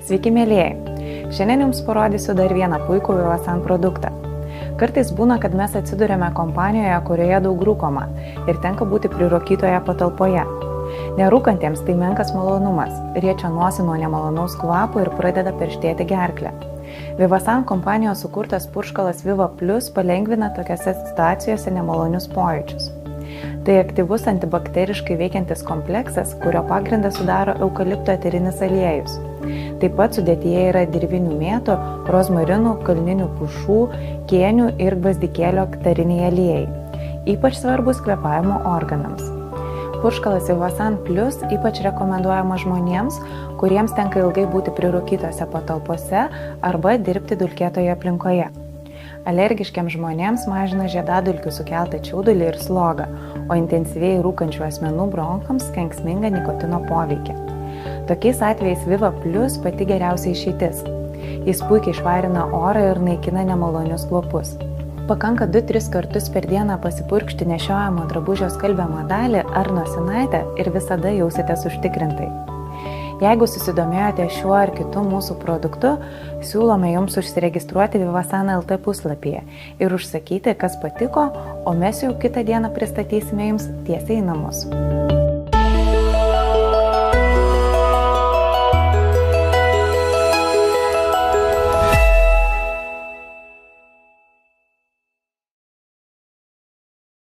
Sveiki, mėlyjei! Šiandien jums parodysiu dar vieną puikų Vivasan produktą. Kartais būna, kad mes atsiduriame kompanijoje, kurioje daug rūkoma ir tenka būti prirūkytoje patalpoje. Nerūkantiems tai menkas malonumas, riečia nosį nuo nemalonaus kvapo ir pradeda perštėti gerklę. Vivasan kompanijos sukurtas purškalas Viva Plus palengvina tokiose situacijose nemalonius pojūčius. Tai aktyvus antibakteriškai veikiantis kompleksas, kurio pagrindą sudaro eukalipto eterinis aliejus. Taip pat sudėtyje yra dirvinių mėtų, rozmarinų, kalninių pušų, kėnių ir gvazdikėlio aktariniai aliejai, ypač svarbus kvėpavimo organams. Purškalas Vivasan Plus ypač rekomenduojamas žmonėms, kuriems tenka ilgai būti prirūkytose patalpose arba dirbti dulkėtoje aplinkoje. Alergiškiams žmonėms mažina žiedadulkių sukeltą čiaudulį ir slogą, o intensyviai rūkančių asmenų bronchams kenksmingą nikotino poveikį. Tokiais atvejais Viva Plus pati geriausia išeitis. Jis puikiai švarina orą ir naikina nemalonius kvapus. Pakanka 2-3 kartus per dieną pasipurkšti nešiojamo drabužio skalbiamą dalį ar nosinaitę ir visada jausitės užtikrintai. Jeigu susidomėjote šiuo ar kitu mūsų produktu, siūlome jums užsiregistruoti Vivasan LT puslapyje ir užsakyti, kas patiko, o mes jau kitą dieną pristatysime jums tiesiai į namus.